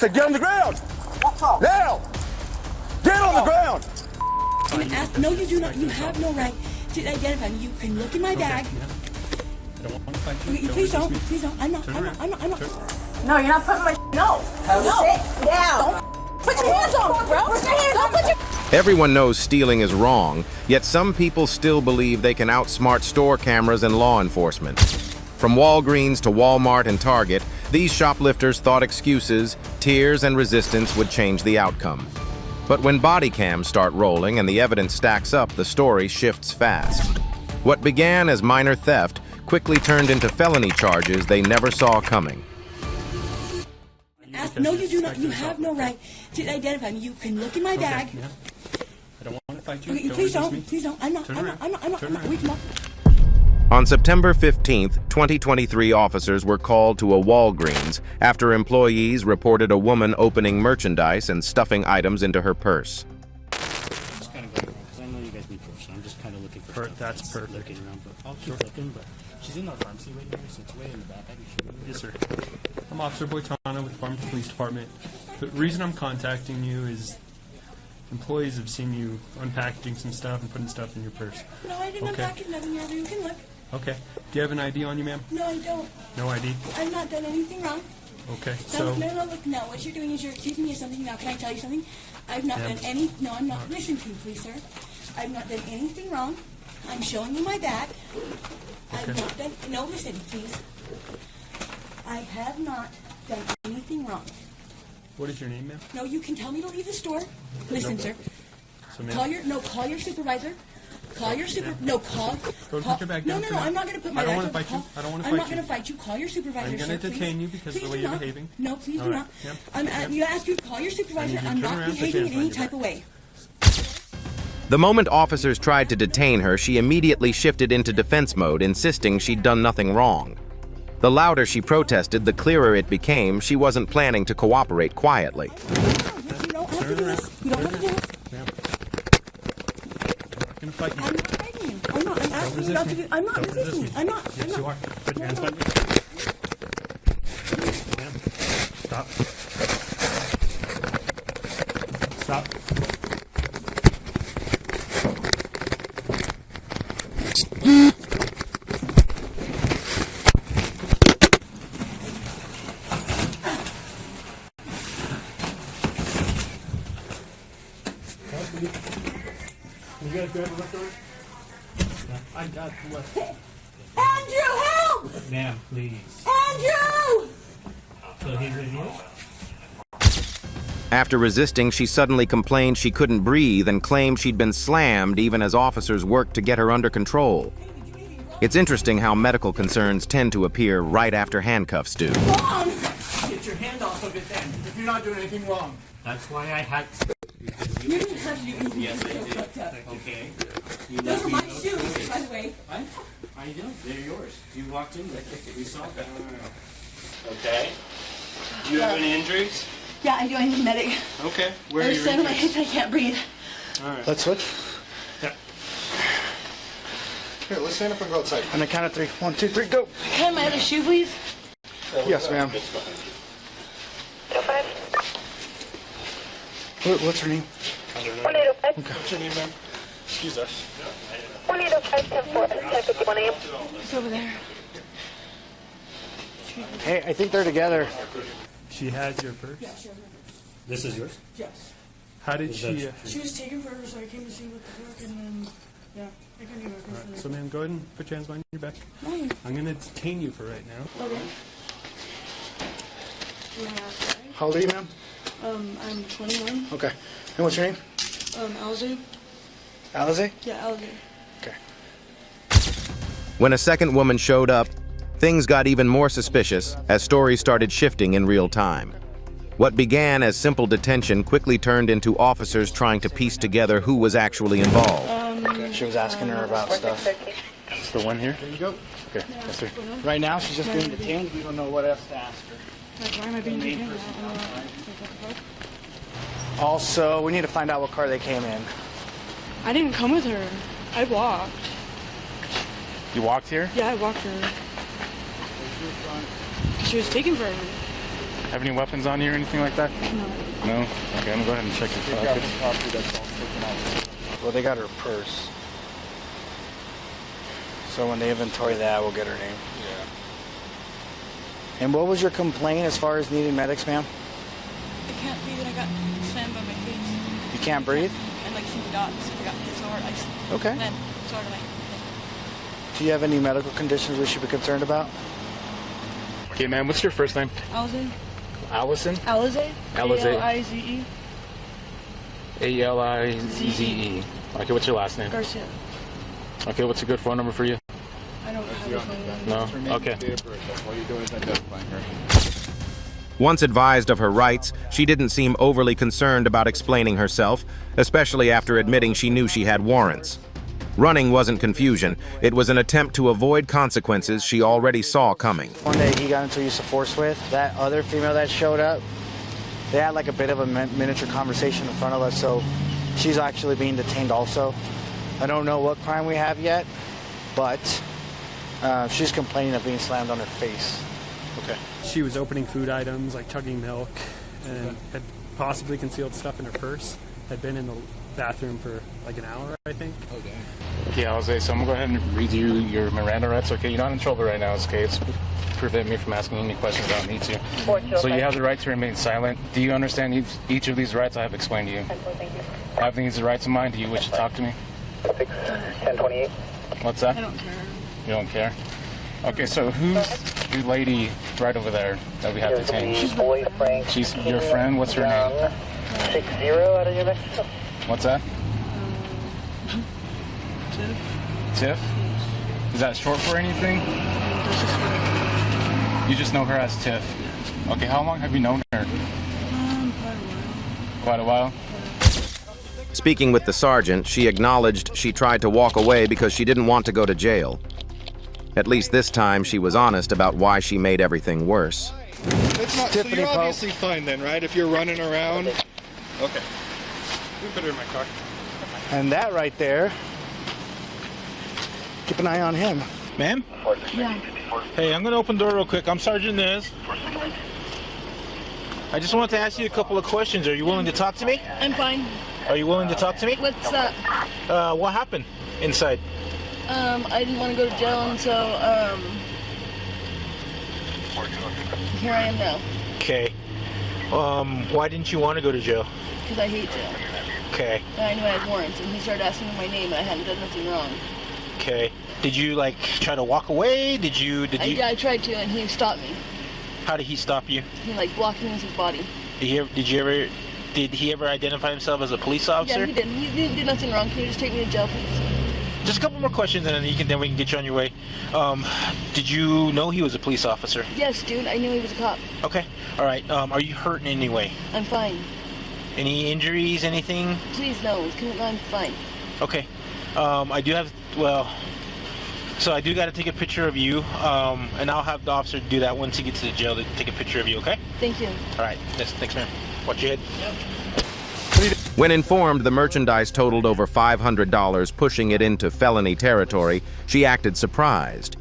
said get on the ground. Now! Get on the ground! No, you do not. You have no right to identify me. You can look in my bag. I don't want to fight you. Please don't. Please don't. I'm not. No, you're not putting my. No. No. Sit down. Put your hands on, bro. Put your hands on. Put your. Everyone knows stealing is wrong, yet some people still believe they can outsmart store cameras and law enforcement. From Walgreens to Walmart and Target, these shoplifters thought excuses, tears, and resistance would change the outcome. But when body cams start rolling and the evidence stacks up, the story shifts fast. What began as minor theft quickly turned into felony charges they never saw coming. No, you do not. You have no right to identify me. You can look in my bag. I don't want to fight you. Please don't. Please don't. I'm not. We can. On September 15th, 2023, officers were called to a Walgreens after employees reported a woman opening merchandise and stuffing items into her purse. Just kind of going around because I know you guys need proof, so I'm just kind of looking for stuff. That's perfect. Looking around, but I'll keep looking. But she's in the pharmacy right here, so it's way in the back. I can show you. Yes, sir. I'm Officer Boitano with the Farmington Police Department. The reason I'm contacting you is employees have seen you unpackaging some stuff and putting stuff in your purse. No, I didn't unpack nothing. You can look. Okay. Do you have an ID on you, ma'am? No, I don't. No ID? I've not done anything wrong. Okay, No, look, no. What you're doing is you're accusing me of something. Now, can I tell you something? I've not done any. No, I'm not. Listen to me, please, sir. I've not done anything wrong. I'm showing you my bag. Okay. I've not done. No, listen, please. I have not done anything wrong. What is your name, ma'am? No, you can tell me to leave the store. Listen, sir. So, ma'am, Call your supervisor. Call your super. No, call. Go put your bag down. No, I'm not going to put my bag down. I don't want to fight you. I don't want to fight you. I'm not going to fight you. Call your supervisor. I'm going to detain you because of the way you're behaving. No, please do not. Yep. You asked you to call your supervisor. I'm not behaving in any type of way. The moment officers tried to detain her, she immediately shifted into defense mode, insisting she'd done nothing wrong. The louder she protested, the clearer it became she wasn't planning to cooperate quietly. You don't have to do this. You don't have to do this. I'm going to fight you. I'm not fighting you. I'm not. I'm asking you not to do. I'm not resisting you. I'm not. Yes, you are. Put your hands on me. Stop. Stop. You guys grab a leftover? I got left. Andrew, help! Ma'am, please. Andrew! So he's with you? After resisting, she suddenly complained she couldn't breathe and claimed she'd been slammed even as officers worked to get her under control. It's interesting how medical concerns tend to appear right after handcuffs do. Mom! Get your hand off of it then, if you're not doing anything wrong. That's why I had to. You didn't have to do anything. Yes, I did. Okay. You Those let are me my know. shoes, by the way. What? I know. They're yours. You walked in there. We saw that. Okay. Do you have any injuries? Yeah, I do. I need a medic. Okay. Where are There's your sand on my injuries? hips. I can't breathe. All right. Let's switch. Yeah. Here, let's stand up and go outside. On the count of 3. 1, 2, 3, go. Can I have my other shoe, please? Yes, ma'am. What's her name? 1805. Okay. What's your name, ma'am? Excuse us. 1805 10-4, 10:51 a.m. It's over there. Hey, I think they're together. She has your purse? Yeah, she has her. This is yours? Yes. How did she... She was taken forever, so I came to see what the work, and then, yeah, I couldn't get her. So, ma'am, go ahead and put your hands behind your back. No. I'm going to detain you for right now. Okay. How old are you, ma'am? I'm 21. Okay. And what's your name? Alzu. Alize? Yeah, Alzu. Okay. When a second woman showed up, things got even more suspicious as stories started shifting in real time. What began as simple detention quickly turned into officers trying to piece together who was actually involved. Okay. She was asking her about stuff. It's the one here? There you go. Okay. Yes, sir. Right now, she's just being detained. We don't know what else to ask her. Like, why am I being detained? Also, we need to find out what car they came in. I didn't come with her. I walked. You walked here? Yeah, I walked her. She was taken forever. Have any weapons on you or anything like that? No. No? Okay, I'm gonna go ahead and check your pockets. Well, they got her purse. So when they inventory that, we'll get her name. Yeah. And what was your complaint as far as needing medics, ma'am? I can't breathe and I got slammed by my face. You can't breathe? And like some dots. I got this hard. Okay. Then sort of like. Do you have any medical conditions we should be concerned about? Okay, ma'am, what's your first name? Alize. Allison? Alize. Alize. A-L-I-Z-E. A-L-I-Z-E. Okay, what's your last name? Garcia. Okay, what's a good phone number for you? I don't have a phone number. No? Okay. All you're doing is identifying her. Once advised of her rights, she didn't seem overly concerned about explaining herself, especially after admitting she knew she had warrants. Running wasn't confusion. It was an attempt to avoid consequences she already saw coming. One day he got into use of force with that other female that showed up. They had like a bit of a miniature conversation in front of us, so she's actually being detained also. I don't know what crime we have yet, but she's complaining of being slammed on her face. Okay. She was opening food items, like chugging milk, and had possibly concealed stuff in her purse. Had been in the bathroom for like an hour, I think. Okay, Alize, so I'm gonna go ahead and read you your Miranda rights. Okay, you're not in trouble right now, okay? It's prevent me from asking any questions I don't need to. So you have the right to remain silent. Do you understand each of these rights I have explained to you? Have these rights in mind? Do you wish to talk to me? 1028. What's that? I don't care. You don't care? Okay, so who's the lady right over there that we have detained? She's your friend? What's her name? 60 out of your next. What's that? Tiff. Tiff? Is that short for anything? You just know her as Tiff. Okay, how long have you known her? Quite a while. Speaking with the sergeant, she acknowledged she tried to walk away because she didn't want to go to jail. At least this time, she was honest about why she made everything worse. It's not, so you're obviously fine then, right? If you're running around. Okay. We put her in my car. And that right there, keep an eye on him. Ma'am? Yeah. Hey, I'm going to open the door real quick. I'm Sergeant Nez. I just wanted to ask you a couple of questions. Are you willing to talk to me? I'm fine. Are you willing to talk to me? What's that? What happened inside? I didn't want to go to jail, and so, here I am now. Okay. Why didn't you want to go to jail? Because I hate jail. Okay. And I knew I had warrants, and he started asking me my name, and I hadn't done nothing wrong. Okay. Did you, like, try to walk away? Did you... Yeah, I tried to, and he stopped me. How did he stop you? He, like, blocked me with his body. Did he ever identify himself as a police officer? Yeah, he did. He didn't do nothing wrong. Can you just take me to jail, please? Just a couple more questions, and then we can get you on your way. Did you know he was a police officer? Yes, dude. I knew he was a cop. Okay. All right. Are you hurt in any way? I'm fine. Any injuries? Anything? Please, no. I'm fine. Okay. I do have. Well. So I do got to take a picture of you, and I'll have the officer do that once he gets to the jail to take a picture of you. Okay? Thank you. All right. Yes. Thanks, ma'am. Watch your head. Yep. When informed the merchandise totaled over $500, pushing it into felony territory, she acted surprised.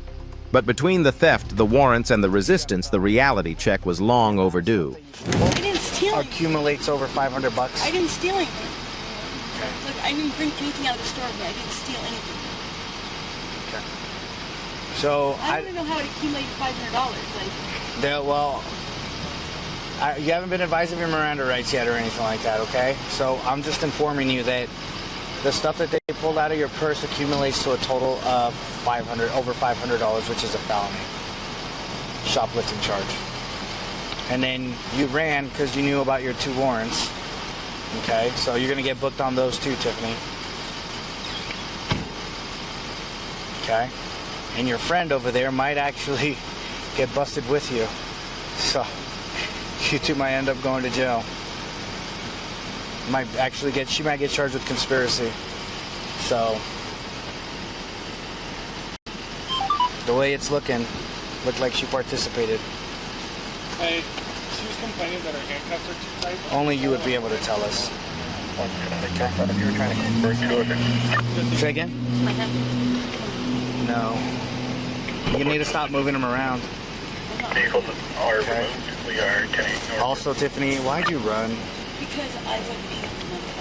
But between the theft, the warrants, and the resistance, the reality check was long overdue. I didn't steal anything. Accumulates over $500. I didn't steal anything. Look, I didn't bring anything out of the store with me. I didn't steal anything. Okay. So I don't even know how it accumulated $500. Like, you haven't been advised of your Miranda rights yet or anything like that, okay? So I'm just informing you that the stuff that they pulled out of your purse accumulates to a total of over $500, which is a felony shoplifting charge. And then you ran because you knew about your 2 warrants, okay? So you're gonna get booked on those too, Tiffany. Okay? And your friend over there might actually get busted with you. So you two might end up going to jail. She might get charged with conspiracy. So the way it's looked like she participated. Hey, she was complaining that her handcuffs are too tight. Only you would be able to tell us. Say again? No. You need to stop moving them around. Vehicles are okay. We are 10 Also, Tiffany, why'd you run? Because I would be.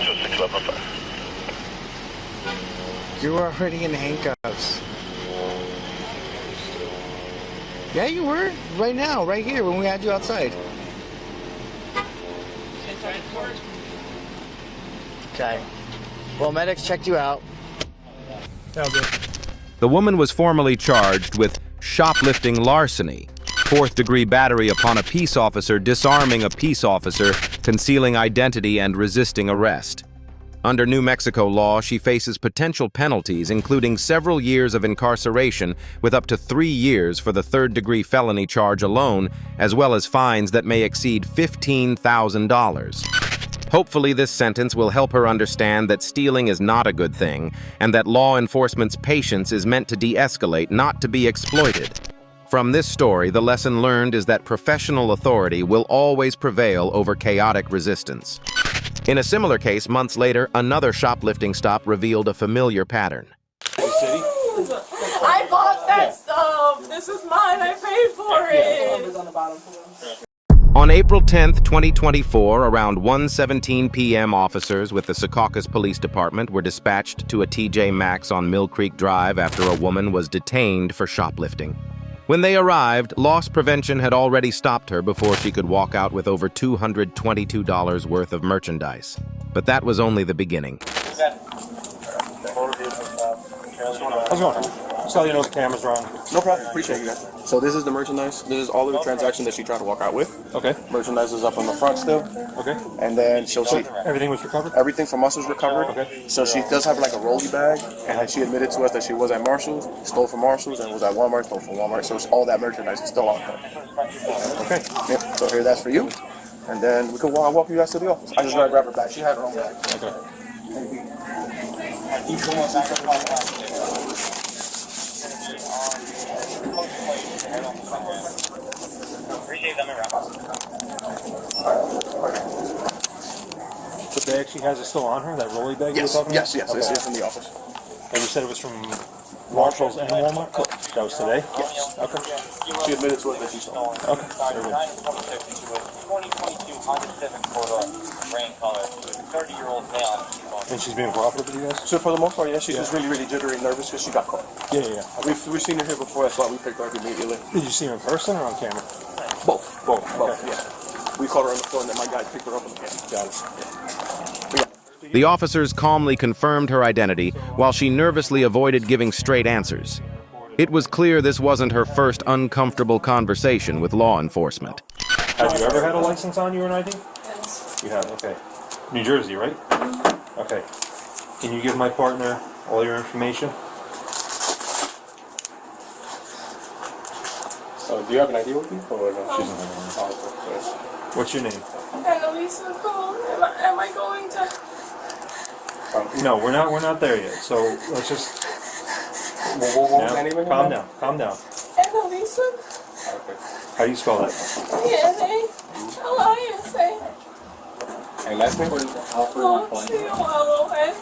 Show 611. You were already in handcuffs. Yeah, you were. Right now, right here, when we had you outside. Okay. Well, medics checked you out. The woman was formally charged with shoplifting larceny, 4th-degree battery upon a peace officer, disarming a peace officer, concealing identity, and resisting arrest. Under New Mexico law, she faces potential penalties, including several years of incarceration with up to 3 years for the 3rd-degree felony charge alone, as well as fines that may exceed $15,000. Hopefully, this sentence will help her understand that stealing is not a good thing, and that law enforcement's patience is meant to de-escalate, not to be exploited. From this story, the lesson learned is that professional authority will always prevail over chaotic resistance. In a similar case, months later, another shoplifting stop revealed a familiar pattern. I bought that stuff. This is mine. I paid for it. On April 10th, 2024, around 1:17 p.m., officers with the Secaucus Police Department were dispatched to a TJ Maxx on Mill Creek Drive after a woman was detained for shoplifting. When they arrived, loss prevention had already stopped her before she could walk out with over $222 worth of merchandise. But that was only the beginning. How's it going? Just so you know the camera's on. No problem. Appreciate you guys. So this is the merchandise. This is all of the transactions that she tried to walk out with. Okay. Merchandise is up on the front still. Okay. And then she everything was recovered? Everything from us was recovered. Okay. So she does have like a rolly bag, and she admitted to us that she was at Marshall's, stole from Marshall's, and was at Walmart, stole from Walmart. So all that merchandise is still on her. Okay. Yeah. So here, that's for you. And then we can walk you guys to the office. I just gotta grab her bag. She had her own bag. Okay. The bag she has is still on her, that rolly bag you were talking about? Yes, Okay. it's from the office. And you said it was from Marshall's and Walmart? That was today? Yes. Okay. She admitted to it that she stole. Okay. Very good. 2022 Honda Civic four-door rain color with a 30-year-old male. And she's being cooperative with you guys? So for the most part, yeah, she's just really, really jittery and nervous because she got caught. Yeah. We've seen her here before, that's why we picked her up immediately. Did you see her in person or on camera? Both, Okay. yeah. We caught her on the phone, and then my guy picked her up on the camera. Got it. The officers calmly confirmed her identity while she nervously avoided giving straight answers. It was clear this wasn't her first uncomfortable conversation with law enforcement. Have you ever had a license on you or an ID? Yes. You have, okay. New Jersey, right? Okay. Can you give my partner all your information? So, do you have an ID with you? Or no? She's in the room. What's your name? Annalisa Cole. Am I going to? No, we're not there yet. So let's just calm down. Calm down. Annalisa. Okay. How do you spell that? E-N-A-L-I-S-A. And last name? C-O-L-O-N.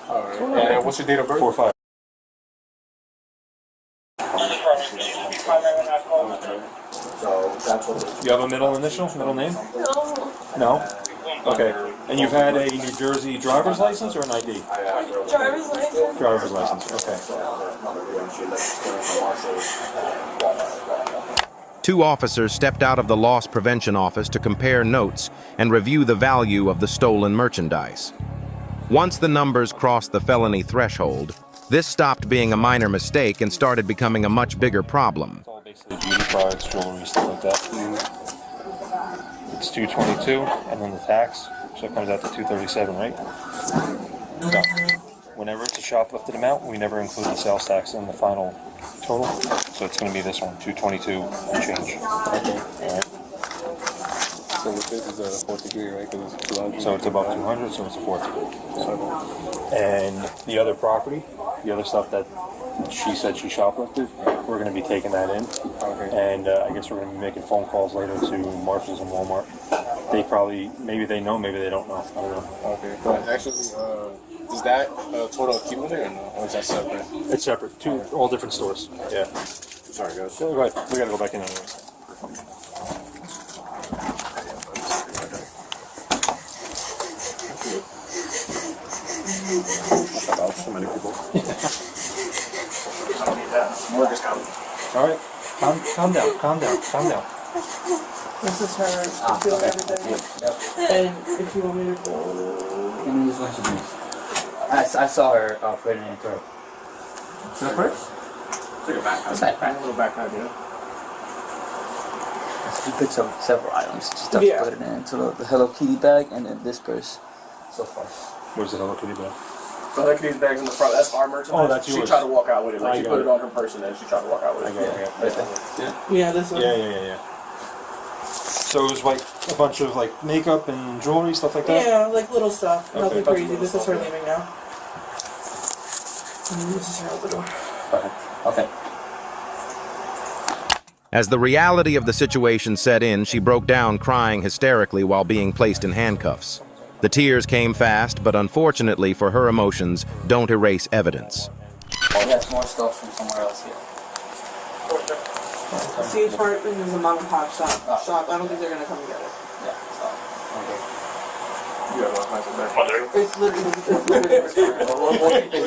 Alright. And what's your date of birth? 4-5. You have a middle initial, middle name? No. No? Okay. And you've had a New Jersey driver's license or an ID? Driver's license. Driver's license, okay. Two officers stepped out of the loss prevention office to compare notes and review the value of the stolen merchandise. Once the numbers crossed the felony threshold, this stopped being a minor mistake and started becoming a much bigger problem. It's all basically beauty products, jewelry, stuff like that. It's $222, and then the tax, so it comes out to $237, right? So, whenever it's a shoplifted amount, we never include the sales tax in the final total. So it's going to be this one, $222 and change. Okay. Alright. So this is a 4th degree, right? So it's above 200, so it's a 4th degree. And the other property, the other stuff that she said she shoplifted, we're going to be taking that in. Okay. And I guess we're going to be making phone calls later to Marshall's and Walmart. They probably, maybe they know, maybe they don't know. I don't know. Okay. But actually, is that total accumulated or is that separate? It's separate. All different stores. Yeah. Sorry, guys. So, go ahead. We got to go back in anyways. many people. I don't need that. Work is coming. All right. Calm down. Calm down. Calm down. This is her doing everything. And if you want me to go... Let me just watch the news. I saw her putting it in her. It's her purse? It's like a backpack. A little backpack, yeah. She picked up several items. She stuffed put it into the Hello Kitty bag and then this purse so far. Where's the Hello Kitty bag? So Hello Kitty's bag's in the front. That's our merchandise. Oh, that's She yours. tried to walk out with it. Like, she got put it. it on her purse and then she tried to walk out with it. Yeah, this one. Yeah. So it was like a bunch of like makeup and jewelry, stuff like that? Yeah, like little stuff. Okay, Nothing that's crazy. little This is her stuff, leaving now. And this is her out the door. Okay. As the reality of the situation set in, she broke down crying hysterically while being placed in handcuffs. The tears came fast, but unfortunately for her emotions, don't erase evidence. Oh, that's more stuff from somewhere else here. See, Hartman is a mom and pop shop. I don't think they're gonna come together. Yeah, so. You got one nice back. It's literally.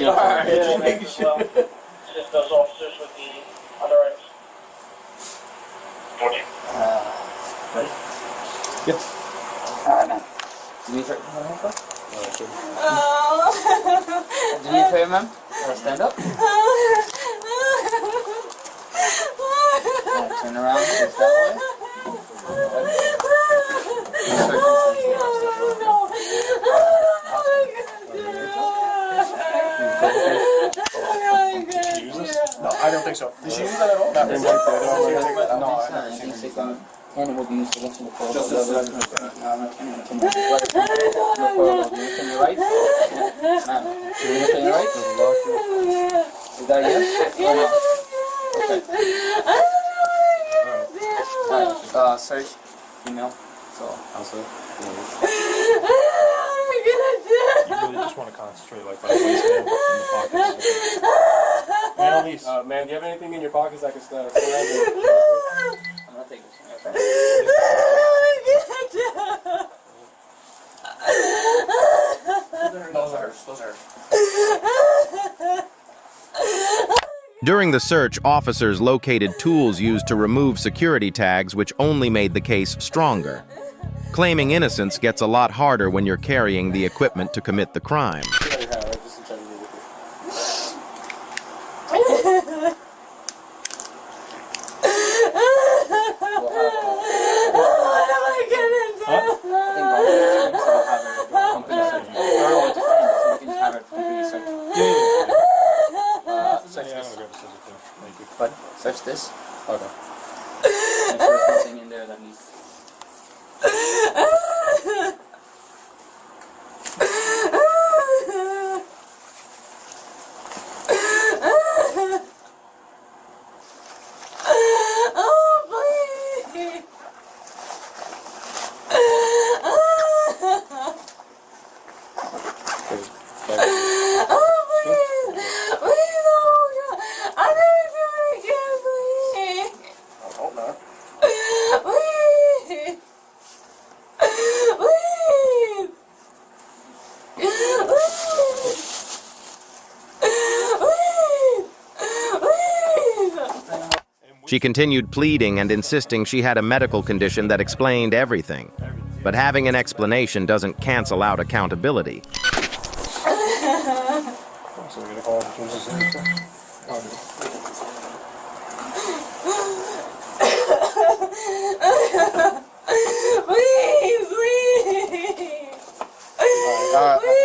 Alright, just making sure. Just those officers with the underwriters. Ready? Yep. Alright, man. Do me a favor, Do me a favor, ma'am. Stand up. Turn around, face that way. No, I don't think so. Did she use that at all? No, I've never seen it. And it will be used against the court. Just can you right? Ma'am, can you right? Is that yes? Or no? Okay. Alright, search email. So, also. You really just want to concentrate like that waistband in the pockets. Man, do you have anything in your pockets I can stand? I'm gonna take this one, okay? Those are hers. Those are hers. During the search, officers located tools used to remove security tags, which only made the case stronger. Claiming innocence gets a lot harder when you're carrying the equipment to commit the crime. But search this. Okay. Make sure there's nothing in there that needs. She continued pleading and insisting she had a medical condition that explained everything. But having an explanation doesn't cancel out accountability. So we're gonna call I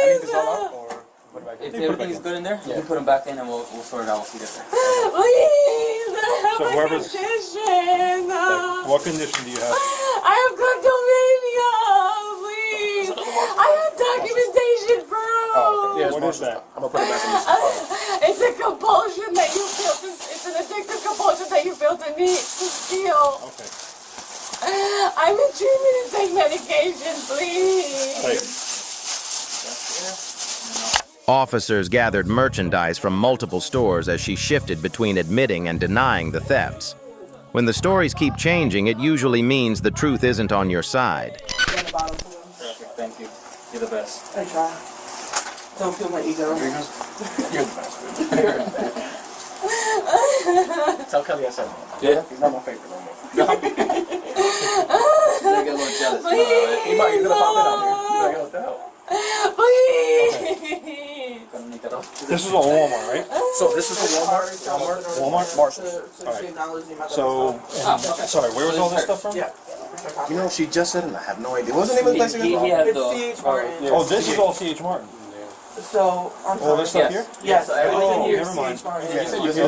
need this all out, or put it back in? If everything is good in there, you can put them back in and we'll sort it out. We'll see this. So whoever's... What condition do you have? I have kleptomania, please. I have documentation proof. Oh, okay. What is that? I'm gonna put it back in this. It's a compulsion that you feel. It's an addictive compulsion that you feel to need to steal. Okay. I'm in treatment and take medication, please. Hey. Officers gathered merchandise from multiple stores as she shifted between admitting and denying the thefts. When the stories keep changing, it usually means the truth isn't on your side. Perfect, thank you. You're the best. I try. Don't feel my ego. You're the best. Tell Kelly I said no. Yeah? He's not my favorite no more. You're gonna get a little jealous. He might, you're gonna pop in on here. You're like, what the hell? This is a Walmart, right? So this is a Walmart? Walmart? Marshalls. Alright. So, sorry, where was all this stuff from? Yeah. You know, she just said, and I have no idea. What was the name of the place again? It's CH Martin. Oh, this is all C.H. Martin. So, I'm All this stuff here? Yes, everything here never is mind. CH Martin.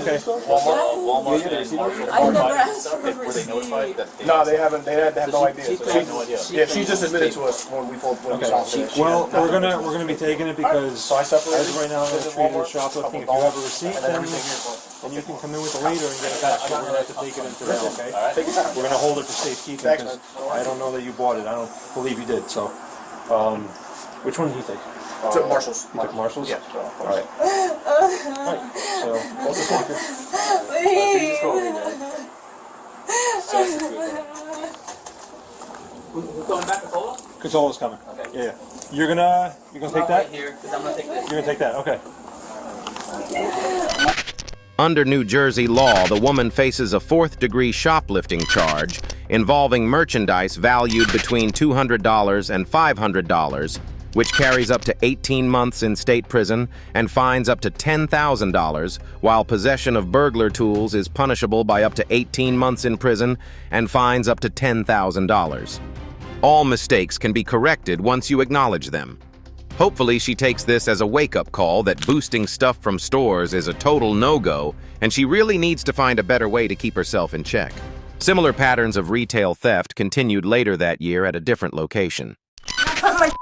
Okay. Walmart and I never asked for a Were they notified receipt. that they No, they haven't. They have no idea. They have no idea. Yeah, she just admitted to us when we pulled. When we saw her. Well, we're gonna be taking it because So I separated. as of right now it's treated as shoplifting. If you have a receipt, then you can come in with it later and get it back. So we're gonna have to take it in today, okay? We're gonna hold it for safekeeping because I don't know that you bought it. I don't believe you did. So, which one did you take? Took Marshalls. You took Marshalls? Yeah. All right. Alright. So, what's this one? We're going back to Polo? Consola's coming. Okay. Yeah. You're gonna take that? Right here, because I'm gonna take this. You're gonna take that. Okay. Under New Jersey law, the woman faces a fourth-degree shoplifting charge involving merchandise valued between $200 and $500, which carries up to 18 months in state prison and fines up to $10,000, while possession of burglar tools is punishable by up to 18 months in prison and fines up to $10,000. All mistakes can be corrected once you acknowledge them. Hopefully, she takes this as a wake-up call that boosting stuff from stores is a total no-go, and she really needs to find a better way to keep herself in check. Similar patterns of retail theft continued later that year at a different location.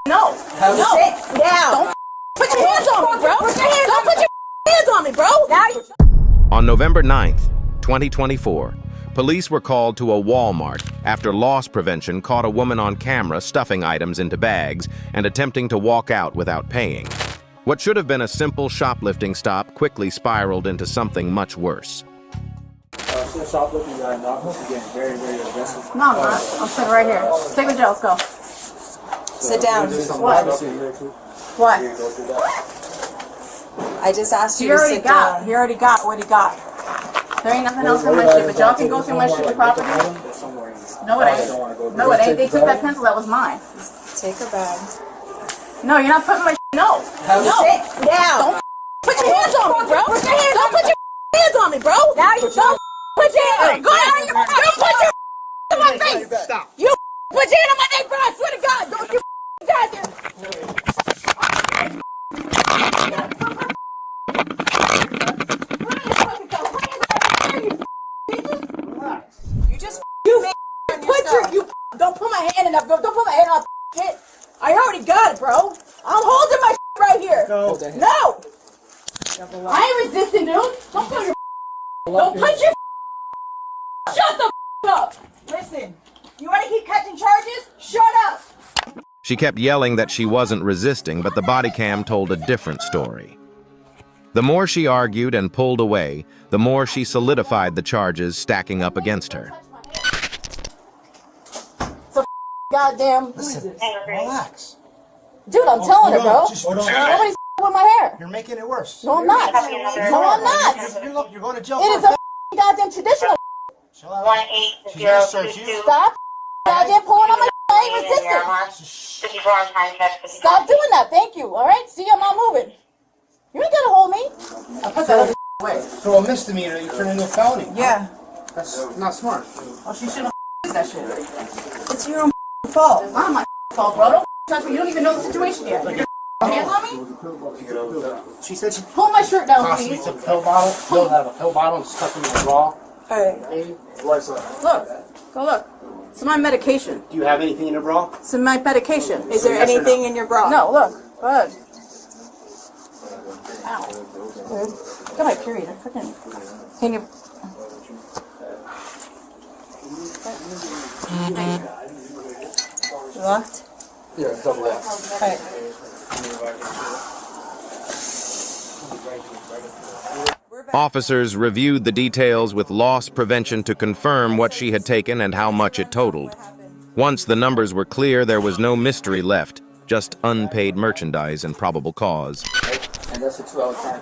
No. Sit down. Don't put your hands on me, bro. Don't put your hands on me, bro. On November 9th, 2024, police were called to a Walmart after loss prevention caught a woman on camera stuffing items into bags and attempting to walk out without paying. What should have been a simple shoplifting stop quickly spiraled into something much worse. Shoplifting, you got knocked. Again, very, very aggressive. No, I'm not. I'm sitting right here. Take the jail. Let's go. Sit down. What? What? I just asked He you to already sit got. down. He already got what he got. There ain't nothing else in my shit, but y'all can go through my shit property. No, it ain't. No, it ain't. They took that pencil that was mine. Take her bag. No, you're not putting my shit. No. No. Sit down. Don't put your hands on me, bro. Don't put your hands on me, bro. Now you don't put your hands. Go ahead. You don't put your on my face. Stop. You put your hand on my neck, bro. I swear to God. Don't you guys here. Don't put my hand in that, bro. Don't put my hand on shit. I already got it, bro. I'm holding my shit right here. No. I ain't resisting, dude. Don't put your Don't put your Shut the up. Listen, you want to keep catching charges? Shut up. She kept yelling that she wasn't resisting, but the body cam told a different story. The more she argued and pulled away, the more she solidified the charges stacking up against her. Goddamn. Listen, relax. Dude, I'm telling her, bro. Nobody's with my hair. You're making it worse. No, I'm not. No, I'm not. You're going to jail. It is a goddamn traditional. She's gonna search you. Stop goddamn pulling on my I ain't resisting. Stop doing that. Thank you. All right? See, I'm not moving. You ain't gonna hold me. I put that away. For a misdemeanor, you turn into a felony. Yeah. That's not smart. Oh, she shouldn't have that shit. It's your own fault. It's not my fault, bro. Don't touch me. You don't even know the situation yet. Your hands on me? She said she pull my shirt down, possibly please. took a pill bottle. She'll have a pill bottle stuck in your bra. Alright. What's that? Look. Go look. It's my medication. Do you have anything in your bra? It's in my medication. Is there anything in your bra? No, look. Go ahead. Ow. Dude. Got my period. I freaking. Can you. Locked? Yeah, double locked. Alright. Officers reviewed the details with loss prevention to confirm what she had taken and how much it totaled. Once the numbers were clear, there was no mystery left. just unpaid merchandise and probable cause. And that's the 2 hour time.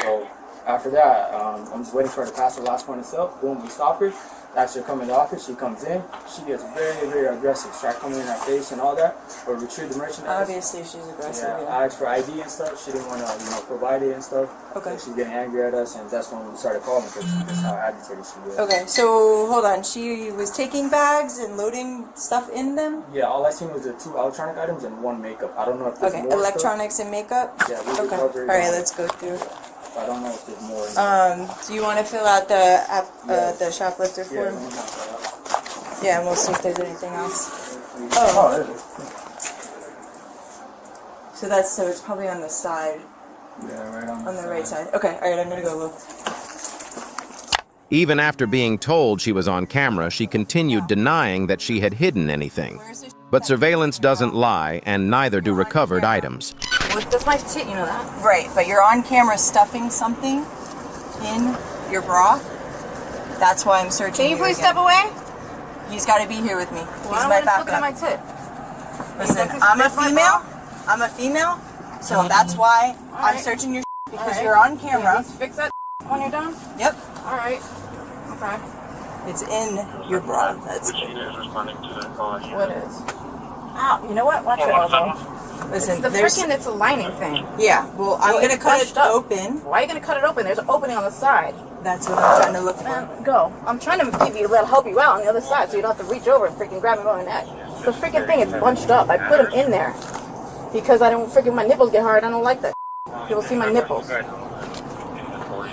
So after that, I'm just waiting for her to pass the last point itself. Boom, we stop her. Ask her to come in the office. She comes in. She gets very, very aggressive. Start coming in our face and all that. But retrieve the merchandise. Obviously, she's aggressive. Yeah, I asked for ID and stuff. She didn't want to, provide it and stuff. Okay. So she's getting angry at us, and that's when we started calling because that's how agitated she was. Okay, so hold on. She was taking bags and loading stuff in them? Yeah, all I seen was the 2 electronic items and 1 makeup. I don't know if there's Okay, more electronics and makeup? Yeah, we okay. All recovered. right, let's go through. I don't know if there's more. Do you want to fill out the shoplifter form? Yeah, and we'll see if there's anything else. Oh. So it's probably on the side. Yeah, right on the right side. Okay, all right, I'm gonna go look. Even after being told she was on camera, she continued denying that she had hidden anything. But surveillance doesn't lie, and neither do recovered items. Well, that's my tit, you know that? Right, but you're on camera stuffing something in your bra. That's why I'm searching. Can you please step away? He's got to be here with me. Well, He's my look backup. at my tit. Listen, I'm a female, so that's why I'm searching your because you're on camera. Fix that when you're done? Yep. All right. Okay. It's in your bra. That's What is? Ow, you know what? Watch your elbow. Listen, it's a lining thing. Yeah, well, I'm going to cut it open. Why are you going to cut it open? There's an opening on the side. That's what I'm trying to look for. Man, go. I'm trying to help you out on the other side so you don't have to reach over and freaking grab me by my neck. The freaking thing is bunched up. I put them in there because I don't freaking, my nipples get hard. I don't like that. People see my nipples.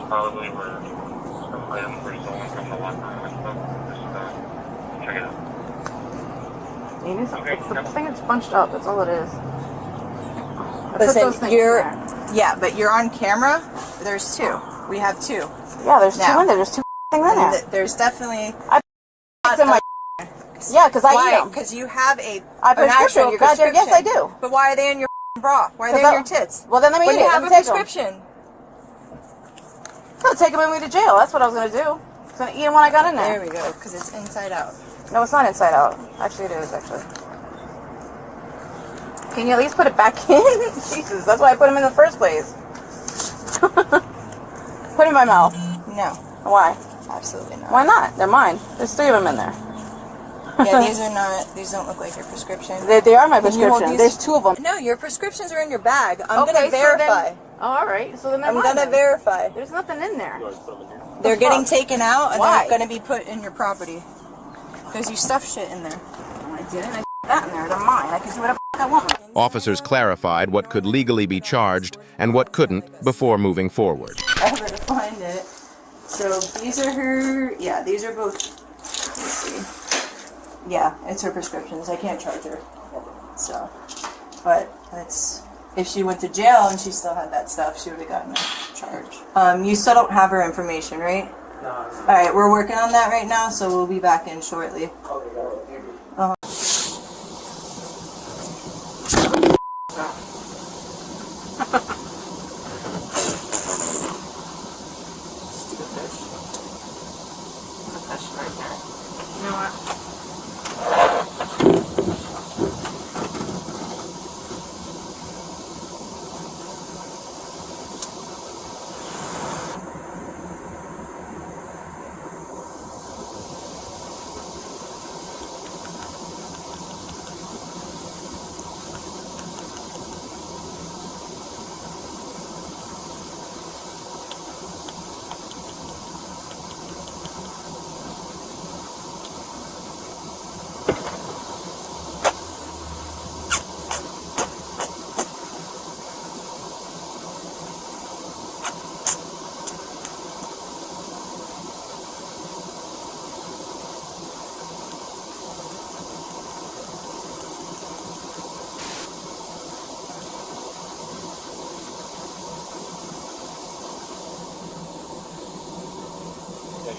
Probably were some items were stolen from the locker room and stuff. Check it out. It's the thing that's bunched up. That's all it is. Listen, but you're on camera. There's 2. We have 2. Yeah, there's 2 in there. There's 2 things in there. There's definitely. Yeah, because I eat them. Because you have an prescription. actual prescription. Yes, I do. But why are they in your bra? Why are they in your tits? Well, then let me eat it. You have a prescription. I'll take them with me to jail. That's what I was going to do. I was going to eat them when I got in there. There we go, because it's inside out. No, it's not inside out. Actually, it is, actually. Can you at least put it back in? Jesus, that's why I put them in the first place. Put it in my mouth. No. Why? Absolutely not. Why not? They're mine. There's 3 of them in there. Yeah, these don't look like your prescription. They are my prescription. There's 2 of them. No, your prescriptions are in your bag. I'm going to verify. All right, so then I'm going to verify. There's nothing in there. They're getting taken out and they're going to be put in your property. Because you stuffed shit in there. No, I didn't. I put that in there. They're mine. I can do whatever I want. Officers clarified what could legally be charged and what couldn't before moving forward. I'm going to find it. So these are her. Yeah, these are both. Let's see. Yeah, it's her prescriptions. I can't charge her. So, but that's. If she went to jail and she still had that stuff, she would have gotten a charge. You still don't have her information, right? No. All right, we're working on that right now, so we'll be back in shortly. Stupid bitch. Put that shit right there. You know what?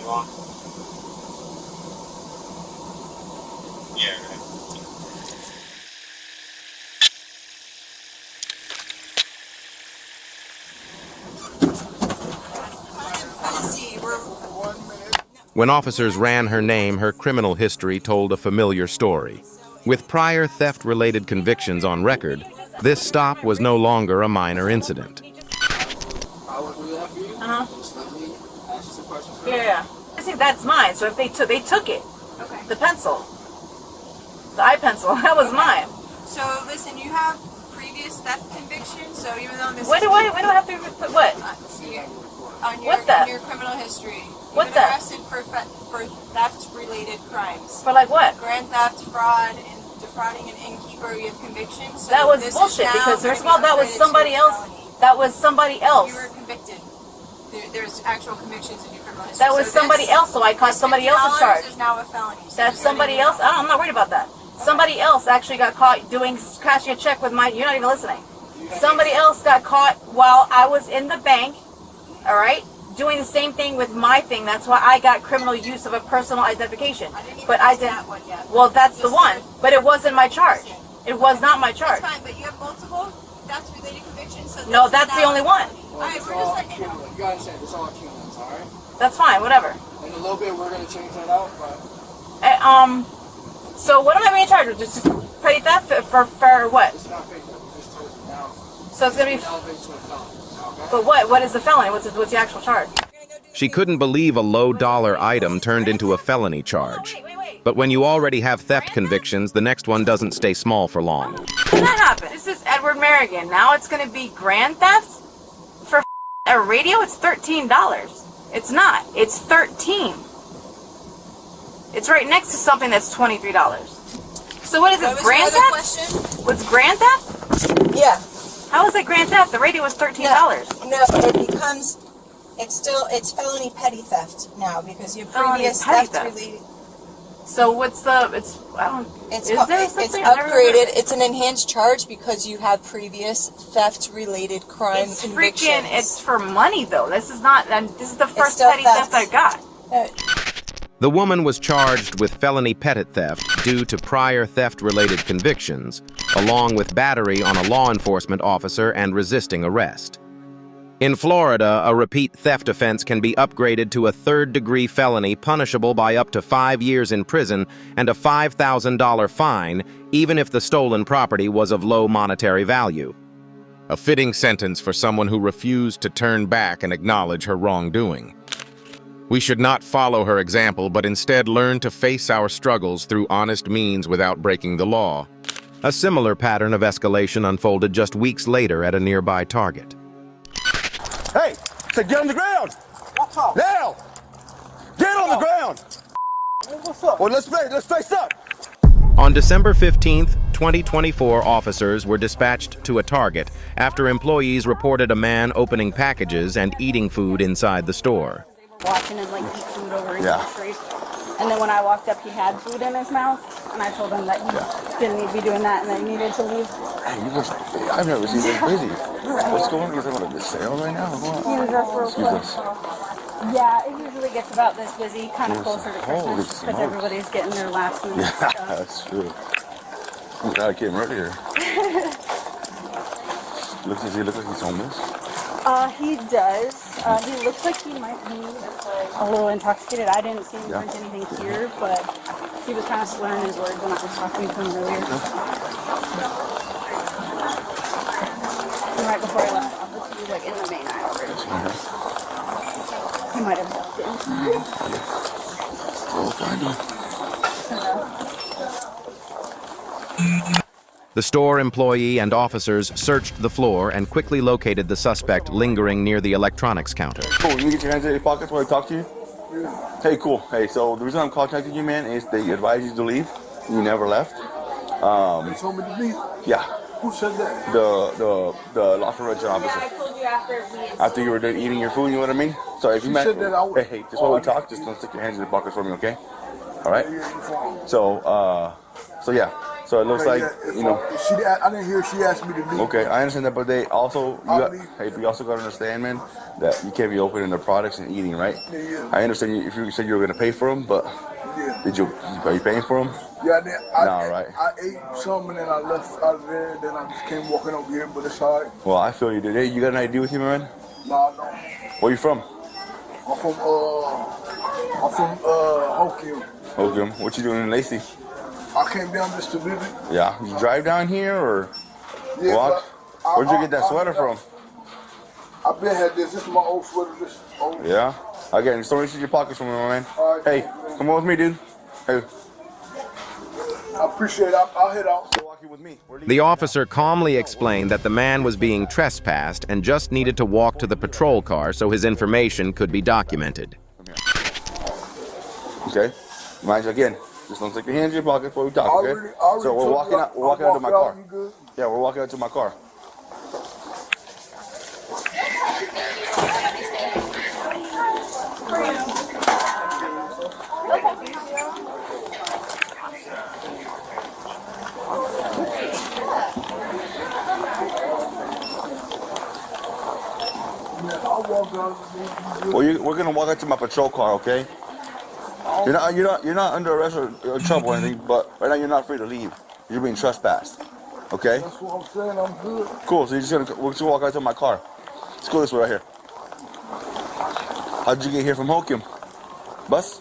You want? Yeah, right. When officers ran her name, her criminal history told a familiar story. With prior theft-related convictions on record, this stop was no longer a minor incident. Uh-huh. Yeah. I think that's mine. So if they took it. Okay. The pencil. The eye pencil. That was mine. So listen, you have previous theft convictions, so even though this Why do I have to put what? On your criminal history. What You've been theft? arrested for theft-related crimes. For like what? Grand theft, fraud, and defrauding an innkeeper. You have convictions. So That was this bullshit is now because first of all, gonna be that was upgraded somebody to a else. felony. That was somebody else. You were convicted. There's actual convictions in your criminal history. That was somebody else, so I caught somebody else's charge. Is now a felony. So That's somebody else. I'm not worried about that. Somebody else actually got caught cashing a check with my. You're not even listening. Somebody else got caught while I was in the bank. All right, doing the same thing with my thing. That's why I got criminal use of a personal identification. But I didn't. That one yet. Well, that's the one. But it wasn't my charge. It was not my charge. That's fine, but you have multiple theft-related convictions. So No, that's the only one. All right, we're just letting you know. You gotta understand, it's all accumulates, alright? That's fine. Whatever. In a little bit, we're gonna change that out, but... So what am I being charged with? Just petty theft for what? It's not fake, it's just now. So it's gonna be. Elevates to a felony, okay? But what is the felony? What's the actual charge? She couldn't believe a low-dollar item turned into a felony charge. But when you already have theft convictions, the next one doesn't stay small for long. How did that happen? This is Edward Merrigan. Now it's gonna be grand theft for a radio. It's $13. It's not. It's $13. It's right next to something that's $23. So what is this, grand theft? What's grand theft? Yeah. How is it grand theft? The radio was $13. No, it becomes, it's felony petty theft now because your Felony previous petty theft theft. related. So what's the, it's It's something? upgraded. It's an enhanced charge because you have previous theft-related crime It's convictions. freaking, it's for money though. This is not, this is the first still petty theft I got. The woman was charged with felony petit theft due to prior theft-related convictions, along with battery on a law enforcement officer and resisting arrest. In Florida, a repeat theft offense can be upgraded to a third-degree felony punishable by up to 5 years in prison and a $5,000 fine, even if the stolen property was of low monetary value. A fitting sentence for someone who refused to turn back and acknowledge her wrongdoing. We should not follow her example, but instead learn to face our struggles through honest means without breaking the law. A similar pattern of escalation unfolded just weeks later at a nearby Target. Hey, say get on the ground! Now! Get on the ground! What's up? Well, let's face up! On December 15th, 2024, officers were dispatched to a Target after employees reported a man opening packages and eating food inside the store. Watching him like eat food over in the street. And then when I walked up, he had food in his mouth, and I told him that he didn't need to be doing that and that he needed to leave. Hey, you look like, I've never seen this busy. What's going on? Is there a sale right now? Excuse us. Yeah, it usually gets about this busy, kind of closer to Christmas, because smokes. everybody's getting their last minute Yeah, stuff. that's true. I'm glad I came earlier. Does he look like he's homeless? He does. He looks like he might be a little intoxicated. I didn't see him drink anything here, but he was kind of slurring his words when I was talking to him earlier. And right before I left the office, he was like in the main aisle already. He might have walked in. We'll find him. The store employee and officers searched the floor and quickly located the suspect lingering near the electronics counter. Cool, you get your hands in your pockets while I talk to you? Yeah. Hey, cool. Hey, so the reason I'm contacting you, man, is they advised you to leave. You never left. They told me to leave? Yeah. Who said that? The loss prevention officer. I told you After you were done eating your food, you know what I mean? So if you said that I would- hey, just while we talk, just don't stick your hands in your pockets for me, okay? All right? So yeah. So it looks like, you know. I didn't hear she asked me to leave. Okay, I understand that, but they also, but you also got to understand, man, that you can't be opening their products and eating, right? Yeah. I understand if you said you were going to pay for them, but are you paying for them? Yeah, Right. I ate some and then I left out of there. Then I just came walking over here, but it's all right. Well, I feel you did. Hey, you got an ID with you, man? No, I don't. Where you from? I'm from Hokiam. Hokiam. What you doing in Lacey? I came down just to visit. Yeah. You drive down here or Yeah, walk? but Where'd you get that sweater from? I been had this. This is my old sweater. This old. Yeah. Again, so reach in your pockets for me, my man. All right, Hey, come on with me, dude. Hey. I appreciate it. I'll head out. The officer calmly explained that the man was being trespassed and just needed to walk to the patrol car so his information could be documented. Okay. Mind you, again, just don't stick your hands in your pocket before we talk, okay? Already So we're walking out. We're walking out to my car. Yeah, we're walking out to my car. Well, we're gonna walk out to my patrol car, okay? You're not under arrest or trouble or anything, but right now you're not free to leave. You're being trespassed, okay? That's what I'm saying. I'm good. Cool. So we're just gonna walk out to my car. Let's go this way right here. How'd you get here from Holcomb? Bus?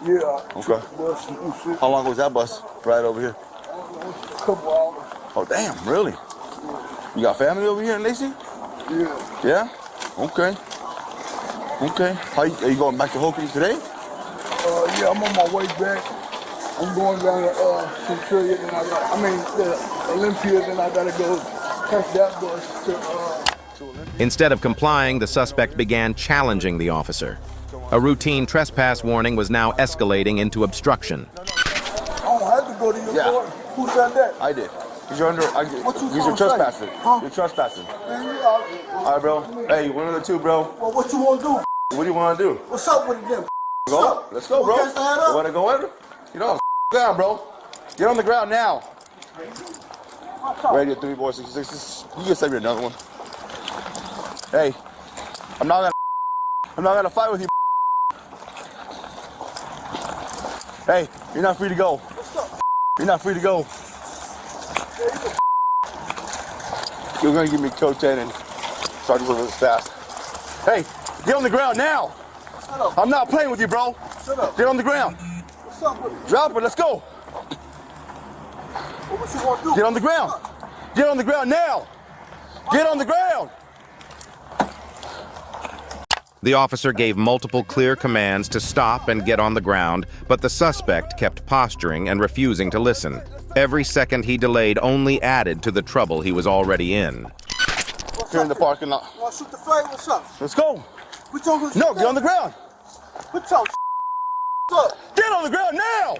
Yeah. Okay. Bus and shit. How long was that bus ride over here? A couple hours. Oh, damn, really? You got family over here in Lacey? Yeah. Yeah? Okay. Okay. Are you going back to Holcomb today? Yeah, I'm on my way back. I'm going down to Centurion, and the Olympia, then I gotta go catch that bus to Instead of complying, the suspect began challenging the officer. A routine trespass warning was now escalating into obstruction. I don't have to go to your car. Who said that? I did. Because you're trespassing. Huh? You're trespassing. All right, bro. Hey, one of the two, bro. Well, what you want to do? What do you want to do? What's up with them? Go. Let's go, bro. You want to go in? You know, down, bro. Get on the ground now. Radio 3 boy 66. You can save me another one. Hey, I'm not gonna fight with you. Hey, you're not free to go. You're not free to go. You're gonna give me code 10 and start to move this fast. Hey, get on the ground now. I'm not playing with you, bro. Shut up. Get on the ground. What's up with it? Drop it. Let's go. What you want to do? Get on the ground. Get on the ground now. Get on the ground. The officer gave multiple clear commands to stop and get on the ground, but the suspect kept posturing and refusing to listen. Every second he delayed only added to the trouble he was already in. Here in the parking lot. Want to shoot the fight? What's up? Let's go. No, get on the ground. What's up? Get on the ground now.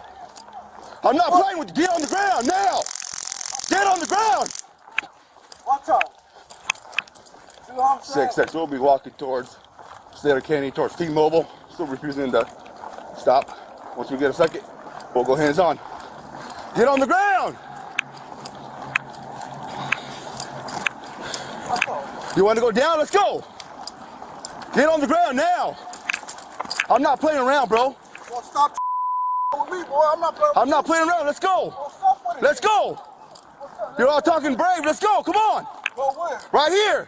I'm not playing with you. Get on the ground now. Get on the ground. Watch out. See what I'm saying? 6-6. We'll be walking towards State of Candy, towards T-Mobile. Still refusing to stop. Once we get a second, we'll go hands on. Get on the ground. You want to go down? Let's go. Get on the ground now. I'm not playing around, bro. Well, stop with me, boy. I'm not playing around. Let's go. Let's go. You're all talking brave. Let's go. Come on. Go where? Right here.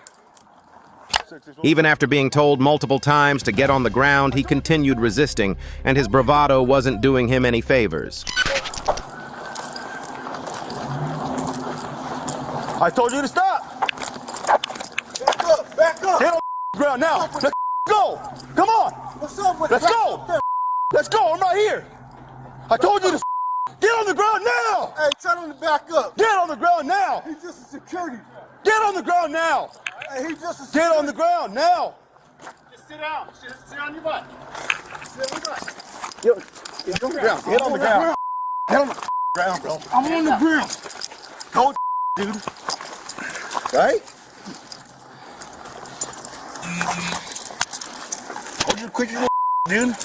Even after being told multiple times to get on the ground, he continued resisting, and his bravado wasn't doing him any favors. I told you to stop. Back up. Back up. Get on the ground now. Let's go. Come on. What's up with Let's go. Let's go. I'm right here. I told you to get on the ground now. Hey, tell him to back up. Get on the ground now. He's just a security. Get on the ground now. Hey, he just a security. Get on the ground now. Just sit down. Just sit on your butt. Sit on your butt. Get on the ground. Get on the ground. Get on the ground, bro. I'm on the ground. Go, dude. Right? Hold your quick, dude.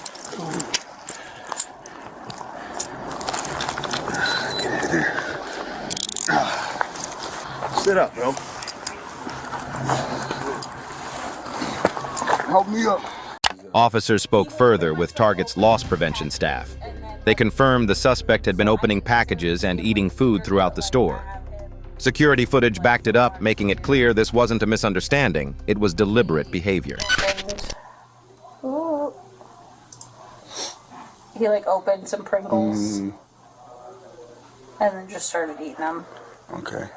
Sit up, bro. Help me up. Officers spoke further with Target's loss prevention staff. They confirmed the suspect had been opening packages and eating food throughout the store. Security footage backed it up, making it clear this wasn't a misunderstanding. It was deliberate behavior. Ooh. He like opened some Pringles. and then just started eating them. Okay.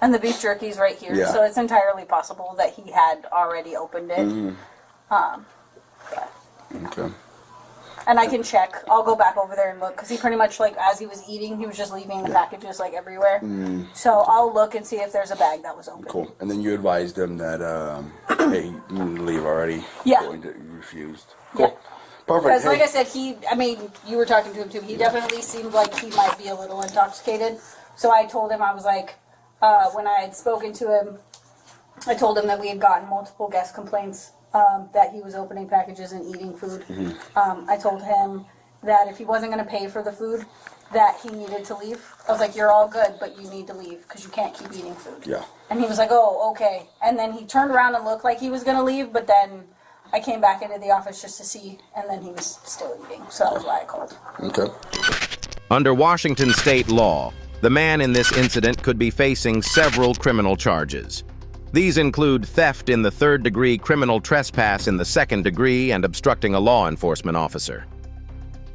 And the beef jerky's right here, Yeah. so it's entirely possible that he had already opened it. Okay. And I can check. I'll go back over there and look, because he pretty much, like, as he was eating, he was just leaving the packages, like, everywhere. So I'll look and see if there's a bag that was open. Cool. And then you advised them that, hey, you need to leave already. Yeah. You refused. Cool. Perfect. Because, Hey. like I said, you were talking to him, too. He definitely seemed like he might be a little intoxicated. So I told him, I was like, when I had spoken to him, I told him that we had gotten multiple guest complaints that he was opening packages and eating food. I told him that if he wasn't going to pay for the food, that he needed to leave. I was like, you're all good, but you need to leave because you can't keep eating food. Yeah. And he was like, oh, okay. And then he turned around and looked like he was going to leave, but then I came back into the office just to see, and then he was still eating. So that was why I called. Okay. Under Washington state law, the man in this incident could be facing several criminal charges. These include theft in the 3rd degree, criminal trespass in the 2nd degree, and obstructing a law enforcement officer.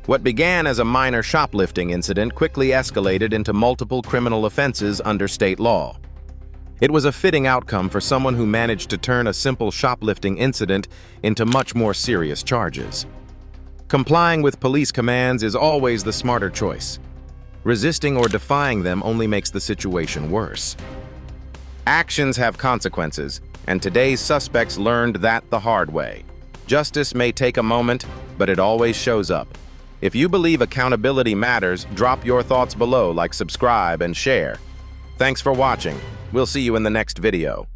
What began as a minor shoplifting incident quickly escalated into multiple criminal offenses under state law. It was a fitting outcome for someone who managed to turn a simple shoplifting incident into much more serious charges. Complying with police commands is always the smarter choice. Resisting or defying them only makes the situation worse. Actions have consequences, and today's suspects learned that the hard way. Justice may take a moment, but it always shows up. If you believe accountability matters, drop your thoughts below, like, subscribe, and share. Thanks for watching. We'll see you in the next video.